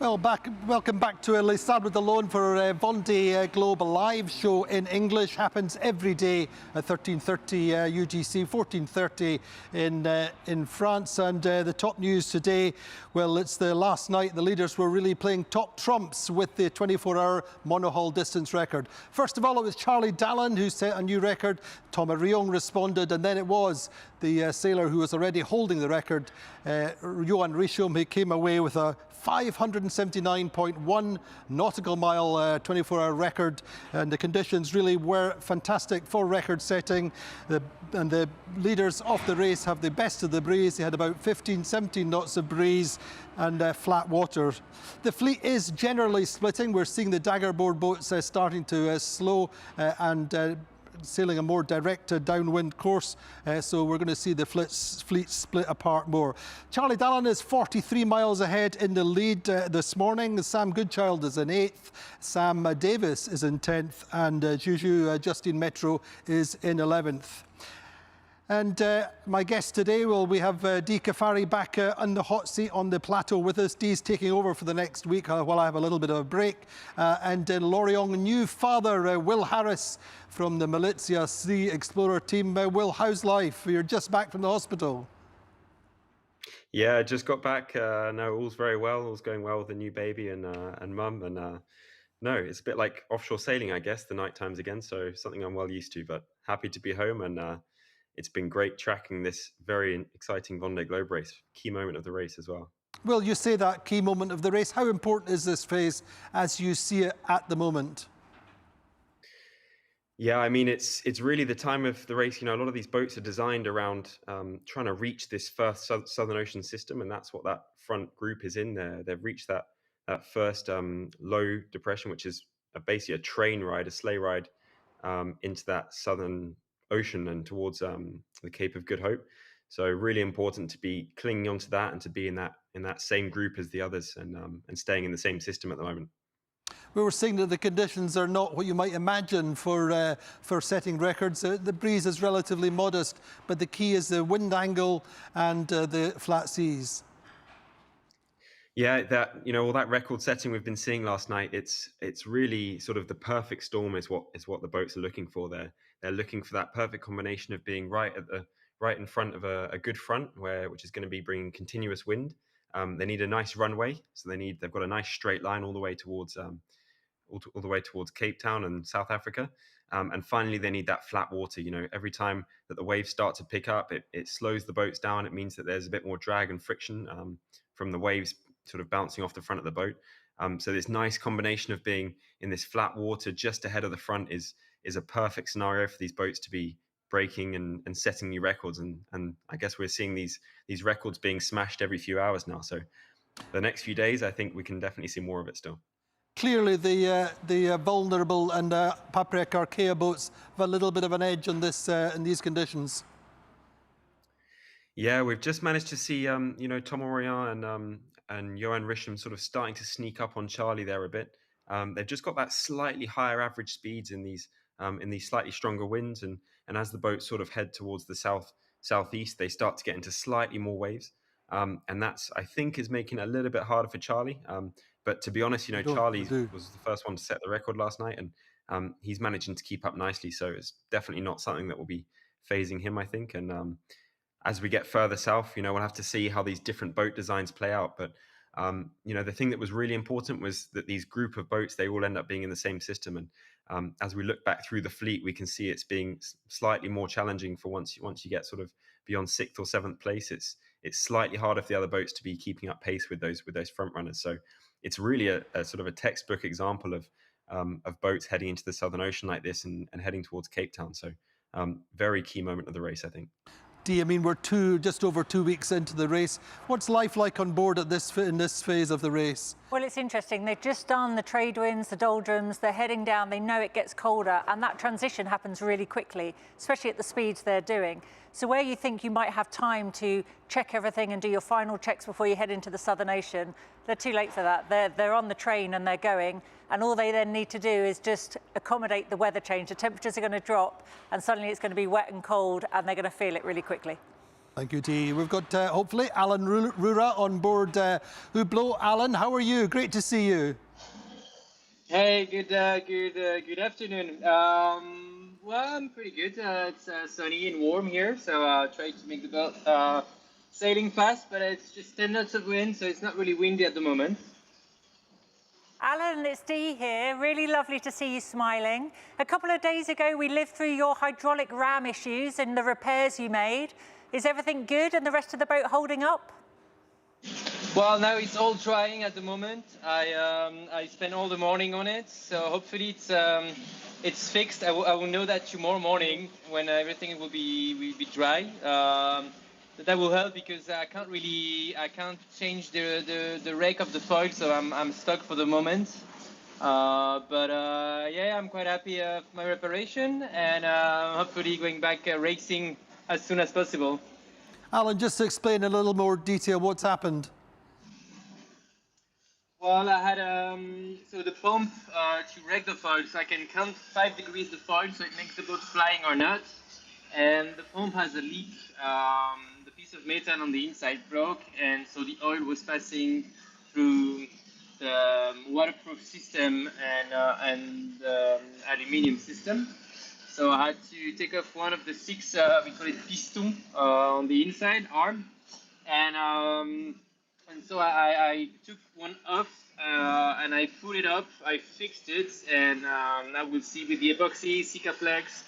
Well, welcome back to Les Sables d'Olonne for Vendée Global Live show in English. Happens every day at 13:30 UTC, 14:30 in France. And the top news today, well, it's the last night the leaders were really playing top trumps with the 24-hour monohull distance record. First of all, it was Charlie Dallin who set a new record. Thomas Riong responded, and then it was the sailor who was already holding the record, Johan Richomme, who came away with a 579.1 nautical mile 24-hour record, and the conditions really were fantastic for record setting. And the leaders of the race have the best of the breeze. They had about 15-17 knots of breeze and flat water. The fleet is generally splitting. We're seeing the daggerboard boats starting to slow and sailing a more direct downwind course, so we're going to see the fleet split apart more. Charlie Dallin is 43 miles ahead in the lead this morning. Sam Goodchild is in 8th, Sam Davis is in 10th, and Juju Justine Metro is in 11th. And my guest today, well, we have Dee Caffari back on the hot seat on the plateau with us. Dee's taking over for the next week while I have a little bit of a break. And Lorient new father, Will Harris from the Militia Sea Explorer team. Will, how's life? You're just back from the hospital. Yeah, I just got back. No, all's very well. All's going well with the new baby and mum. And no, it's a bit like offshore sailing, I guess, the night times again. So something I'm well used to, but happy to be home. And it's been great tracking this very exciting Vendée Globe race, key moment of the race as well. Well, you say that key moment of the race. How important is this phase as you see it at the moment? Yeah, I mean, it's really the time of the race. You know, a lot of these boats are designed around trying to reach this first Southern Ocean system, and that's what that front group is in there. They've reached that first low depression, which is basically a train ride, a sleigh ride into that Southern Ocean and towards the Cape of Good Hope. So really important to be clinging onto that and to be in that same group as the others and staying in the same system at the moment. We were seeing that the conditions are not what you might imagine for setting records. The breeze is relatively modest, but the key is the wind angle and the flat seas. Yeah, all that record setting we've been seeing last night, it's really sort of the perfect storm is what the boats are looking for there. They're looking for that perfect combination of being right in front of a good front which is going to be bringing continuous wind. They need a nice runway, so they've got a nice straight line all the way towards Cape Town and South Africa. And finally, they need that flat water. You know, every time that the waves start to pick up, it slows the boats down. It means that there's a bit more drag and friction from the waves sort of bouncing off the front of the boat. So this nice combination of being in this flat water just ahead of the front is a perfect scenario for these boats to be breaking and setting new records. And I guess we're seeing these records being smashed every few hours now. So the next few days, I think we can definitely see more of it still. Clearly, the vulnerable and Paprec Archaea boats have a little bit of an edge on this in these conditions. Yeah, we've just managed to see Tom Orient and Johan Richomme sort of starting to sneak up on Charlie there a bit. They've just got that slightly higher average speeds in these slightly stronger winds, and as the boats sort of head towards the southeast, they start to get into slightly more waves, and that's, I think, is making it a little bit harder for Charlie. But to be honest, Charlie was the first one to set the record last night, and he's managing to keep up nicely. So it's definitely not something that will be phasing him, I think. And as we get further south, we'll have to see how these different boat designs play out. But the thing that was really important was that these group of boats, they all end up being in the same system. And as we look back through the fleet, we can see it's being slightly more challenging for once you get sort of beyond 6th or 7th place. It's slightly harder for the other boats to be keeping up pace with those front runners. So it's really a sort of a textbook example of boats heading into the Southern Ocean like this and heading towards Cape Town. So very key moment of the race, I think. I mean, we're just over 2 weeks into the race. What's life like on board in this phase of the race? Well, it's interesting. They've just done the trade winds, the doldrums. They're heading down. They know it gets colder, and that transition happens really quickly, especially at the speeds they're doing. So where you think you might have time to check everything and do your final checks before you head into the Southern Ocean, they're too late for that. They're on the train and they're going, and all they then need to do is just accommodate the weather change. The temperatures are going to drop, and suddenly it's going to be wet and cold, and they're going to feel it really quickly. Thank you, T. We've got, hopefully, Alan Roura on board Hublot. Alan, how are you? Great to see you. Hey, good afternoon. Well, I'm pretty good. It's sunny and warm here, so try to make the boat sailing fast, but it's just 10 knots of wind, so it's not really windy at the moment. Alan, it's Dee here. Really lovely to see you smiling. A couple of days ago, we lived through your hydraulic ram issues and the repairs you made. Is everything good and the rest of the boat holding up? Well, now it's all drying at the moment. I spent all the morning on it, so hopefully it's fixed. I will know that tomorrow morning when everything will be dry. That will help because I can't change the rake of the foil, so I'm stuck for the moment. Yeah, I'm quite happy of my reparation, and hopefully going back racing as soon as possible. Alan, just to explain a little more detail what's happened. Well, I had so the pump to rake the foil, so I can count 5 degrees the foil, so it makes the boat flying or not. And the pump has a leak. The piece of metal on the inside broke, and so the oil was passing through the waterproof system and aluminium system. So I had to take off one of the 6, we call it piston, on the inside arm, and so I took one off and I pulled it up. I fixed it, and now we'll see with the epoxy, Sikaflex,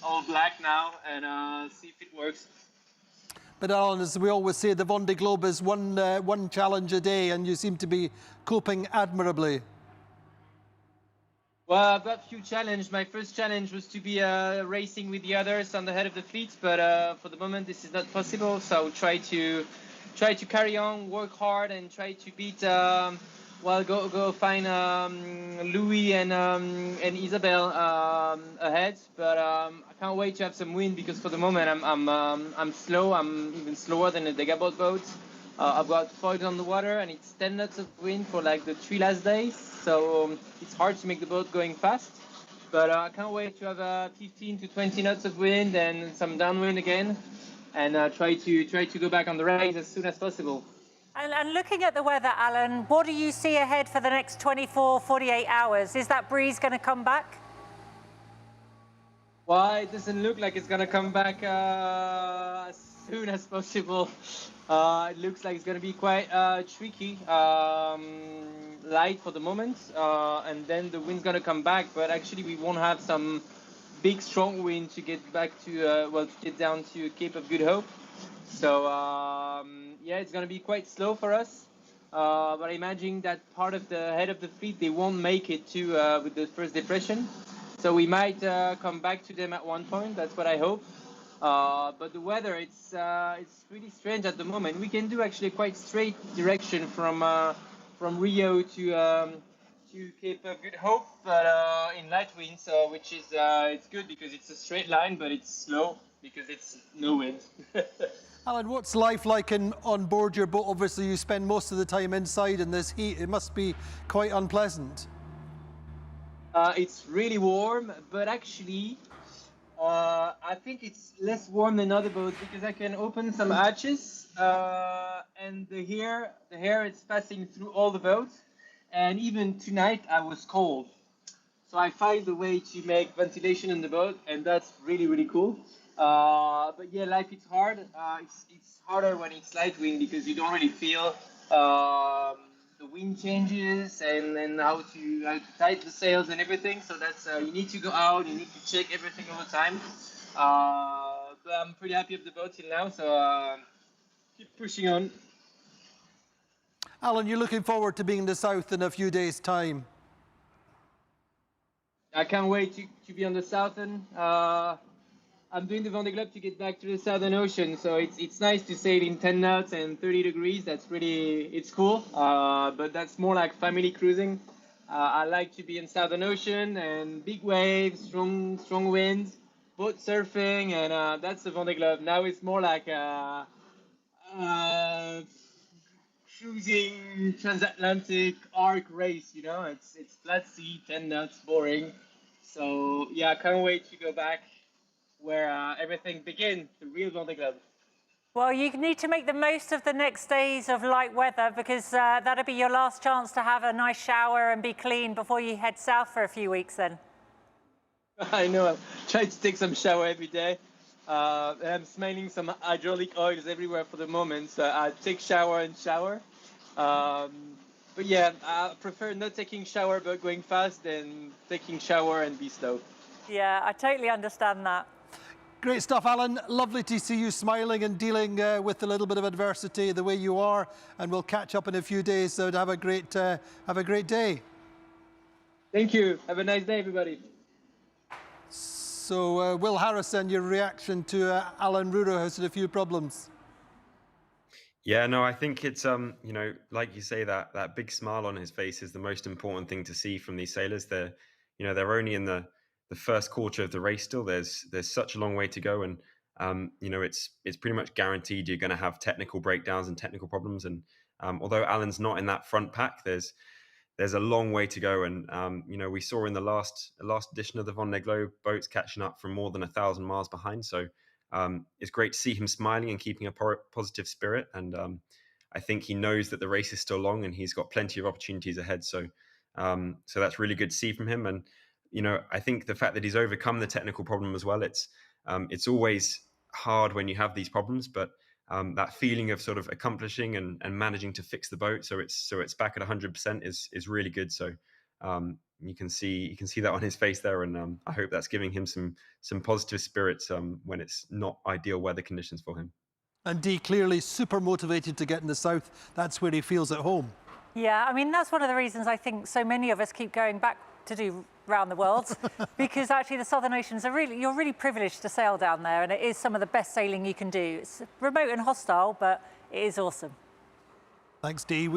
all black now, and see if it works. But Alan, as we always say, the Vendée Globe is one challenge a day, and you seem to be coping admirably. Well, I've got a few challenges. My first challenge was to be racing with the others on the head of the fleet, but for the moment this is not possible. So I'll try to carry on, work hard, and try to beat. Go find Louis and Isabel ahead. But I can't wait to have some wind because for the moment I'm slow. I'm even slower than the Degabot boat. I've got foils on the water, and it's 10 knots of wind for like the 3 last days. So it's hard to make the boat going fast. But I can't wait to have 15 to 20 knots of wind and some downwind again, and try to go back on the race as soon as possible. And looking at the weather, Alan, what do you see ahead for the next 24, 48 hours? Is that breeze going to come back? Well, it doesn't look like it's going to come back as soon as possible. It looks like it's going to be quite tricky, light for the moment, and then the wind's going to come back, but actually we won't have some big strong wind to get back to, to get down to Cape of Good Hope. So yeah, it's going to be quite slow for us, but I imagine that part of the head of the fleet, they won't make it to with the first depression. So we might come back to them at one point. That's what I hope. But the weather, it's really strange at the moment. We can do actually quite straight direction from Rio to Cape of Good Hope, but in light wind. So which is it's good because it's a straight line, but it's slow because it's no wind. Alan, what's life like on board your boat? Obviously, you spend most of the time inside in this heat. It must be quite unpleasant. It's really warm, but actually, I think it's less warm than other boats because I can open some hatches, and the air is passing through all the boats. And even tonight, I was cold, so I find a way to make ventilation in the boat, and that's really, really cool. But yeah, life is hard. It's harder when it's light wind because you don't really feel the wind changes and how to tighten the sails and everything. So that's you need to go out. You need to check everything all the time. But I'm pretty happy with the boat till now. So keep pushing on. Alan, you're looking forward to being in the south in a few days' time. I can't wait to be on the southern. I'm doing the Vendée Globe to get back to the Southern Ocean, so it's nice to sail in 10 knots and 30 degrees. That's it's cool, but that's more like family cruising. I like to be in Southern Ocean and big waves, strong wind, boat surfing, and that's the Vendée Globe. Now it's more like cruising transatlantic arc race. You know, it's flat sea, 10 knots, boring. So yeah, I can't wait to go back. where everything begins, the real Vendée Globe. Well, you need to make the most of the next days of light weather because that'll be your last chance to have a nice shower and be clean before you head south for a few weeks then. I know, I'm trying to take some shower every day. I'm smelling some hydraulic oils everywhere for the moment, so I take shower and shower. But yeah, I prefer not taking shower but going fast than taking shower and be slow. Yeah, I totally understand that. Great stuff, Alan. Lovely to see you smiling and dealing with a little bit of adversity the way you are. And we'll catch up in a few days. So have a great day. Thank you. Have a nice day, everybody. So, Will Harrison, your reaction to Alan Roura, who's had a few problems? Yeah, no, I think it's you know, like you say, that big smile on his face is the most important thing to see from these sailors. They're only in the first quarter of the race still. There's such a long way to go, and you know, it's pretty much guaranteed you're going to have technical breakdowns and technical problems. And although Alan's not in that front pack, there's a long way to go. And you know, we saw in the last edition of the Vendée Globe boats catching up from more than 1,000 miles behind. So it's great to see him smiling and keeping a positive spirit. And I think he knows that the race is still long and he's got plenty of opportunities ahead. So so that's really good to see from him. And you know, I think the fact that he's overcome the technical problem as well. It's always hard when you have these problems, but that feeling of sort of accomplishing and managing to fix the boat so it's back at 100% is really good. So you can see that on his face there, and I hope that's giving him some positive spirits when it's not ideal weather conditions for him. And Dee clearly super motivated to get in the south. That's where he feels at home. Yeah, I mean, that's one of the reasons I think so many of us keep going back to do round the world because actually the Southern Oceans you're really privileged to sail down there, and it is some of the best sailing you can do. It's remote and hostile, but it is awesome. Thanks, Dee.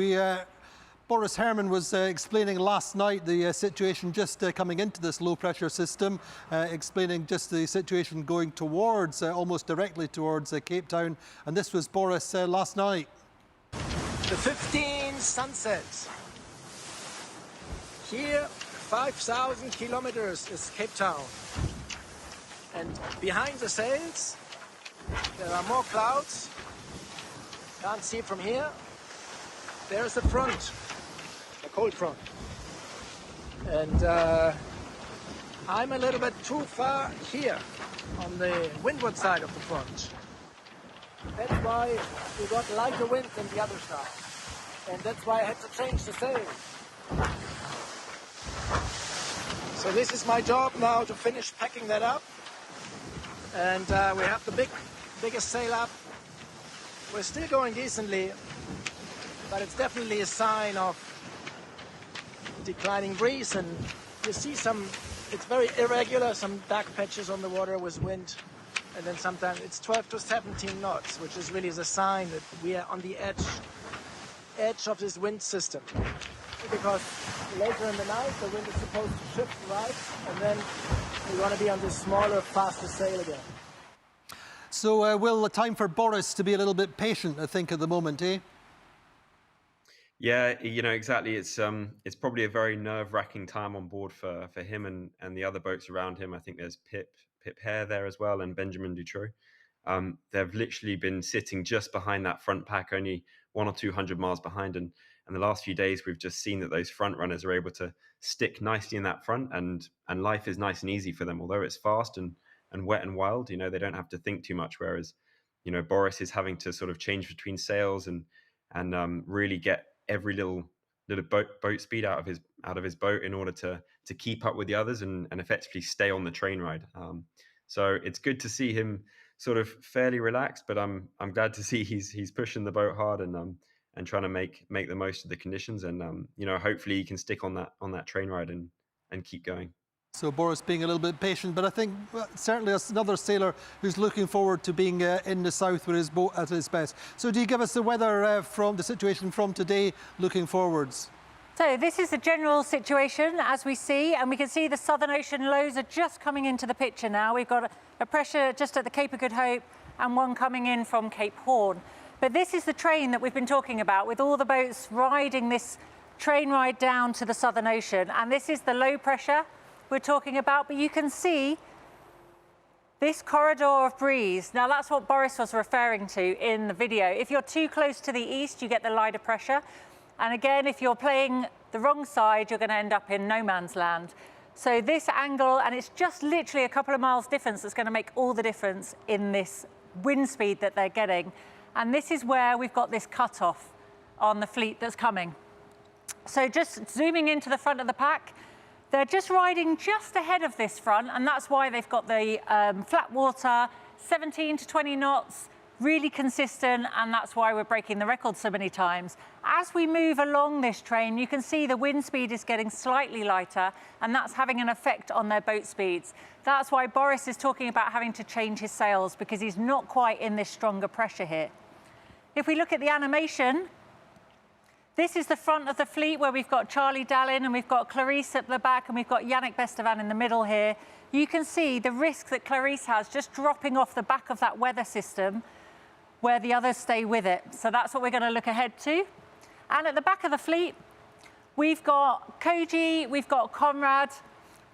Boris Herman was explaining last night the situation just coming into this low pressure system, explaining just the situation going towards, almost directly towards Cape Town. And this was Boris last night. The 15 sunsets. Here, 5,000 kilometers is Cape Town. And behind the sails, there are more clouds. Can't see it from here. There's the front, a cold front. And I'm a little bit too far here on the windward side of the front. That's why we got lighter wind than the other side. And that's why I had to change the sail. So this is my job now, to finish packing that up. And we have the biggest sail up. We're still going decently, but it's definitely a sign of declining breeze. And you see it's very irregular, some dark patches on the water with wind. And then sometimes it's 12 to 17 knots, which is really the sign that we are on the edge of this wind system. Because later in the night, the wind is supposed to shift right, and then we're going to be on this smaller, faster sail again. So, Will, time for Boris to be a little bit patient, I think, at the moment, eh? Yeah, you know, exactly. It's probably a very nerve-wracking time on board for him and the other boats around him. I think there's Pip Hare there as well, and Benjamin Dutroux. They've literally been sitting just behind that front pack, only 100 or 200 miles behind. And the last few days, we've just seen that those front runners are able to stick nicely in that front, and life is nice and easy for them. Although it's fast and wet and wild, you know, they don't have to think too much. Whereas, you know, Boris is having to sort of change between sails and really get every little boat speed out of his boat in order to keep up with the others and effectively stay on the train ride. So it's good to see him sort of fairly relaxed, but I'm glad to see he's pushing the boat hard and trying to make the most of the conditions, and you know, hopefully he can stick on that train ride and keep going. So Boris being a little bit patient, but I think certainly as another sailor who's looking forward to being in the south with his boat at his best. So do you give us the weather from the situation from today looking forwards? So this is the general situation as we see, and we can see the Southern Ocean lows are just coming into the picture now. We've got a pressure just at the Cape of Good Hope and one coming in from Cape Horn. But this is the train that we've been talking about, with all the boats riding this train ride down to the Southern Ocean. And this is the low pressure we're talking about, but you can see This corridor of breeze, now that's what Boris was referring to in the video. If you're too close to the east, you get the lighter pressure. And again, if you're playing the wrong side, you're going to end up in no man's land. So this angle, and it's just literally a couple of miles difference that's going to make all the difference in this wind speed that they're getting. And this is where we've got this cutoff on the fleet that's coming. So just zooming into the front of the pack, they're just riding just ahead of this front, and that's why they've got the flat water, 17 to 20 knots, really consistent, and that's why we're breaking the record so many times. As we move along this train, you can see the wind speed is getting slightly lighter, and that's having an effect on their boat speeds. That's why Boris is talking about having to change his sails, because he's not quite in this stronger pressure here. If we look at the animation, this is the front of the fleet where we've got Charlie Dallin and we've got Clarice at the back and we've got Yannick Bestevan in the middle here. You can see the risk that Clarice has just dropping off the back of that weather system where the others stay with it. So that's what we're going to look ahead to. And at the back of the fleet, we've got Koji, we've got Conrad,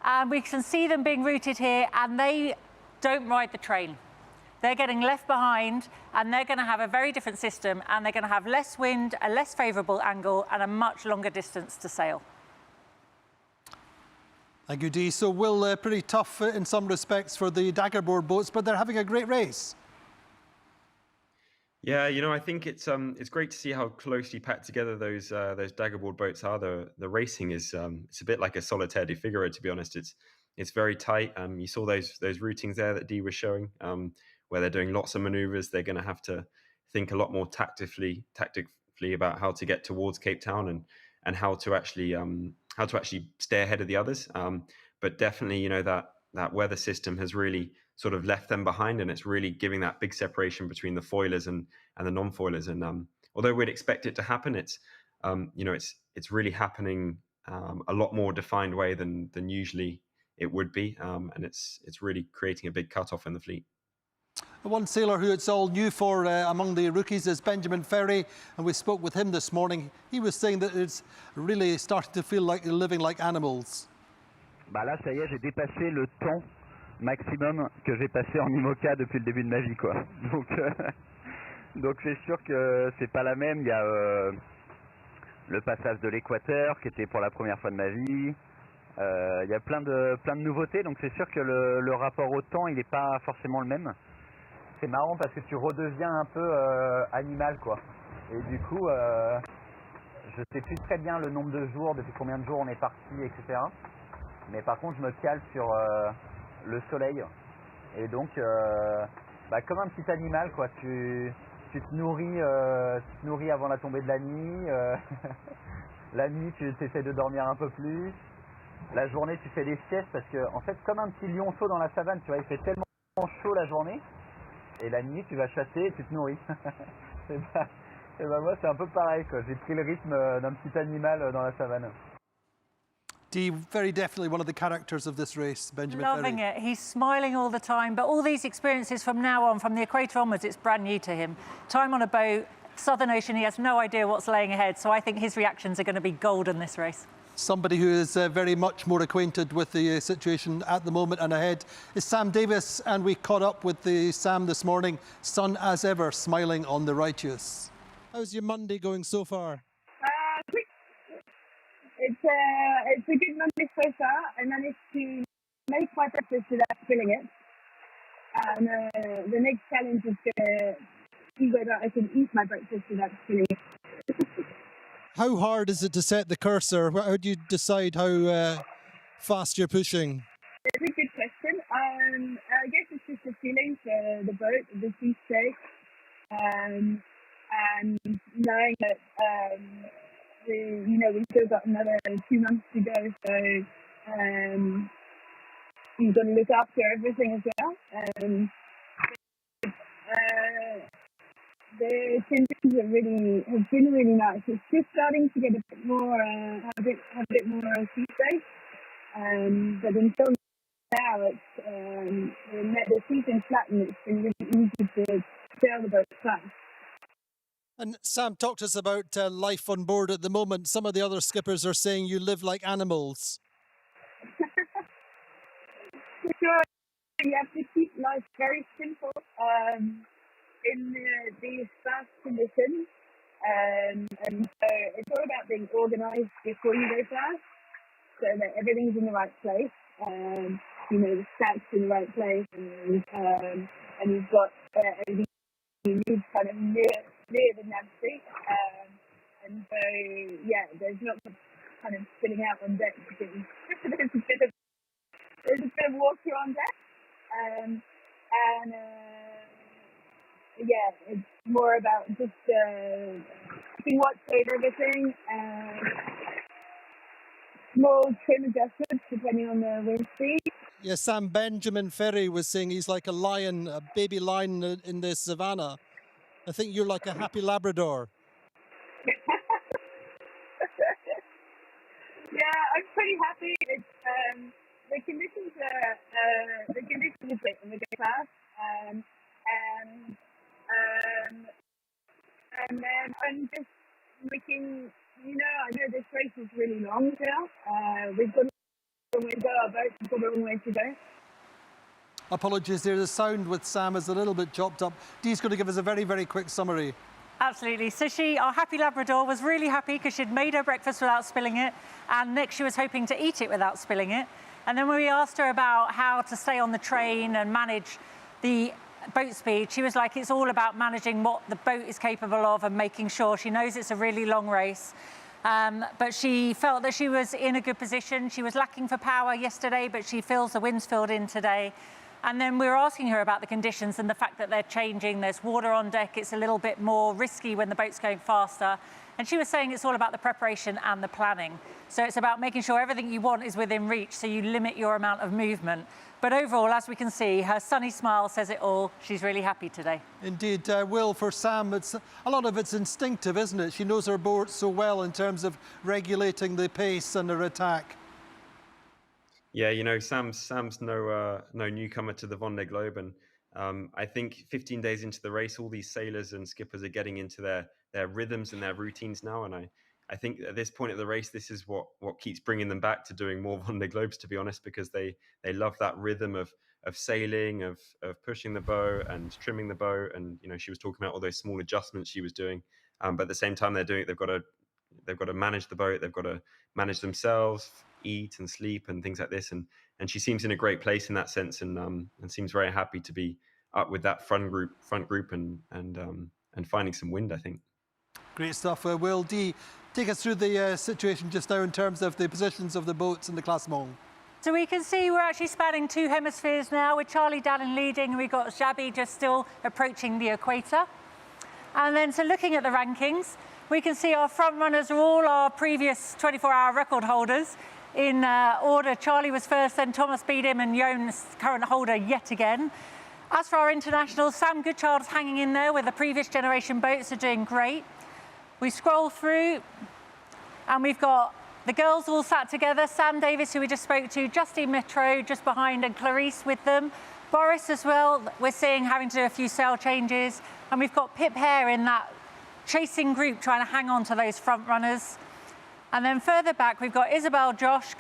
and we can see them being routed here, and they don't ride the train. They're getting left behind, and they're going to have a very different system, and they're going to have less wind, a less favourable angle, and a much longer distance to sail. Thank you, Dee. So, Will, pretty tough in some respects for the daggerboard boats, but they're having a great race. Yeah, you know, I think it's great to see how closely packed together those daggerboard boats are. The racing is it's a bit like a solitaire de Figaro, to be honest. It's very tight. You saw those routings there that Dee was showing, where they're doing lots of maneuvers. They're going to have to think a lot more tactically about how to get towards Cape Town and how to actually stay ahead of the others. But definitely, you know, that weather system has really sort of left them behind, and it's really giving that big separation between the foilers and the non-foilers. And although we'd expect it to happen, it's really happening a lot more defined way than usually it would be, and it's really creating a big cutoff in the fleet. One sailor who it's all new for among the rookies is Benjamin Ferry, and we spoke with him this morning. He was saying that it's really starting to feel like they're living like animals. Bah là, ça y est, j'ai dépassé le temps maximum que j'ai passé en IMOCA depuis le début de ma vie, quoi. Donc c'est sûr que c'est pas la même. Il y a le passage de l'équateur qui était pour la première fois de ma vie. Il y a plein de nouveautés, donc c'est sûr que le rapport au temps, il n'est pas forcément le même. C'est marrant parce que tu redeviens un peu animal, quoi. Et du coup, je sais plus très bien le nombre de jours, depuis combien de jours on est parti, etc. Mais par contre, je me cale sur le soleil. Et donc, comme un petit animal, quoi. Tu te nourris avant la tombée de la nuit. La nuit, tu essaies de dormir un peu plus. La journée, tu fais des siestes parce que, en fait, comme un petit lionceau dans la savane, tu vois, il fait tellement chaud la journée. Et la nuit, tu vas chasser et tu te nourris. Et moi, c'est un peu pareil, quoi. J'ai pris le rythme d'un petit animal dans la savane. Dee, very definitely one of the characters of this race, Benjamin Loving Ferry. it. He's smiling all the time, but all these experiences from now on, from the equator onwards, it's brand new to him. Time on a boat, Southern Ocean, he has no idea what's laying ahead, so I think his reactions are going to be golden this race. Somebody who is very much more acquainted with the situation at the moment and ahead is Sam Davis, and we caught up with Sam this morning, sun as ever, smiling on the righteous. How's your Monday going so far? It's a good Monday so far. I managed to make my breakfast without spilling it. And the next challenge is to see whether I can eat my breakfast without spilling it. How hard is it to set the cursor? How do you decide how fast you're pushing? It's a good question. I guess it's just a feeling for the boat, the sea state, and knowing that we've still got another 2 months to go, so you've got to look after everything as well. The conditions have been really nice. It's just starting to get a bit more, have a bit more sea space. But until now, the sea's been flat, and it's been really easy to sail the boat flat. And Sam, talk to us about life on board at the moment. Some of the other skippers are saying you live like animals. For sure, you have to keep life very simple in these fast conditions. And so it's all about being organised before you go fast, so that everything's in the right place. You know, the stacks in the right place, and you've got everything you need kind of near the nav street. And so, yeah, there's not much kind of spinning out on deck because there's a bit of water on deck. Yeah, it's more about just keeping watch over everything. Small trim adjustments depending on the wind speed. Yeah, Sam, Benjamin Ferry was saying he's like a lion, a baby lion in the savannah. I think you're like a happy Labrador. Yeah, I'm pretty happy. It's the conditions are great in the day class, and then I'm just looking. You know, I know this race is really long now. We've got a long way to go. Our boats have got a long way to go. Apologies there, the sound with Sam is a little bit chopped up. Dee's going to give us a very, very quick summary. Absolutely. So our happy Labrador, was really happy because she'd made her breakfast without spilling it, and next she was hoping to eat it without spilling it. And then when we asked her about how to stay on the train and manage the boat speed, she was like, it's all about managing what the boat is capable of and making sure. She knows it's a really long race. But she felt that she was in a good position. She was lacking for power yesterday, but she feels the wind's filled in today. And then we were asking her about the conditions and the fact that they're changing. There's water on deck. It's a little bit more risky when the boat's going faster. And she was saying it's all about the preparation and the planning. So it's about making sure everything you want is within reach, so you limit your amount of movement. But overall, as we can see, her sunny smile says it all. She's really happy today. Indeed, Will, for Sam, a lot of it's instinctive, isn't it? She knows her boat so well in terms of regulating the pace and her attack. Yeah, you know, Sam's no newcomer to the Vendée Globe, and I think 15 days into the race, all these sailors and skippers are getting into their rhythms and their routines now, and I think at this point of the race, this is what keeps bringing them back to doing more Vendée Globes, to be honest, because they love that rhythm of sailing, of pushing the bow and trimming the bow, and you know, she was talking about all those small adjustments she was doing, but at the same time they've got to manage the boat, they've got to manage themselves, eat and sleep and things like this, and she seems in a great place in that sense, and seems very happy to be up with that front group and finding some wind, I think. Great stuff. Will, Dee, take us through the situation just now in terms of the positions of the boats in the classement. So we can see we're actually spanning two hemispheres now, with Charlie Dallin leading, and we've got Xabi just still approaching the equator. And then, so looking at the rankings, we can see our front runners are all our previous 24-hour record holders in order. Charlie was first, then Thomas beat him, and Joan's current holder yet again. As for our internationals, Sam Goodchild's hanging in there with the previous generation boats, are doing great. We scroll through and we've got the girls all sat together. Sam Davis, who we just spoke to, Justine Metro just behind, and Clarice with them. Boris as well, we're seeing having to do a few sail changes. And we've got Pip Hare in that chasing group trying to hang on to those front runners. And then further back, we've got Isabel Josh,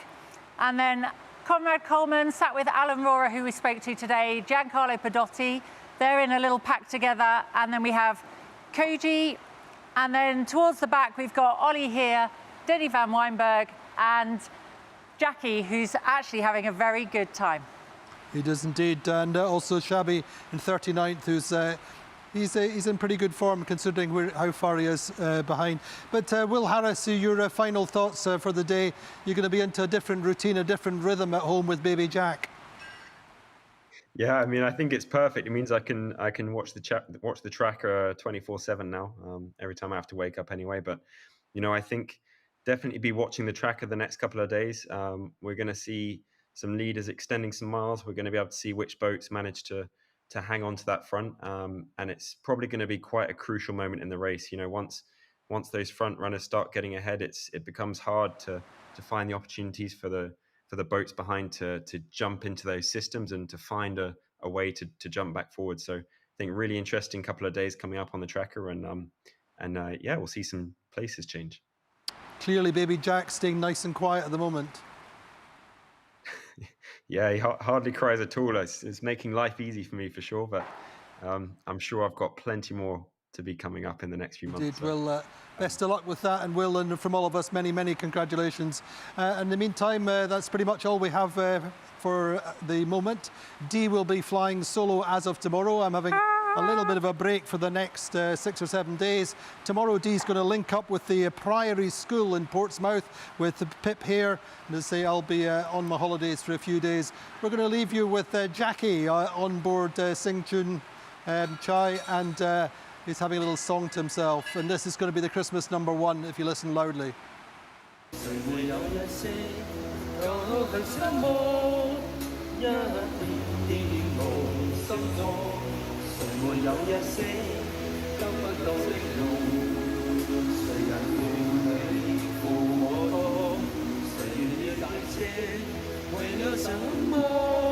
and then Conrad Coleman sat with Alan Roura, who we spoke to today, Giancarlo Pedotti. They're in a little pack together. And then we have Koji, and then towards the back, we've got Ollie here, Denny van Weinberg, and Jackie, who's actually having a very good time. He does indeed, and also Xabi in 39th, who's he's in pretty good form considering how far he is behind. But Will Harris, your final thoughts for the day? You're going to be into a different routine, a different rhythm at home with baby Jack. Yeah, I mean, I think it's perfect. It means I can watch the tracker 24/7 now. Every time I have to wake up anyway. But you know, I think definitely be watching the tracker the next couple of days. We're going to see some leaders extending some miles. We're going to be able to see which boats manage to hang on to that front, and it's probably going to be quite a crucial moment in the race. You know, once those front runners start getting ahead, it becomes hard to find the opportunities for the boats behind to jump into those systems and to find a way to jump back forward. So I think really interesting couple of days coming up on the tracker, and yeah, we'll see some places change. Clearly, baby Jack staying nice and quiet at the moment. Yeah, he hardly cries at all. It's making life easy for me for sure, but I'm sure I've got plenty more to be coming up in the next few months. Indeed, Will. Best of luck with that, and Will, and from all of us, many, many congratulations. In the meantime, that's pretty much all we have for the moment. Dee will be flying solo as of tomorrow. I'm having a little bit of a break for the next 6 or 7 days. Tomorrow, Dee's going to link up with the Priory School in Portsmouth with Pip here. And as I say, I'll be on my holidays for a few days. We're going to leave you with Jackie on board Sing Chun Chai, and he's having a little song to himself. And this is going to be the Christmas #1 if you listen loudly. Hãy subscribe cho kênh Ghiền Mì Gõ để không bỏ lỡ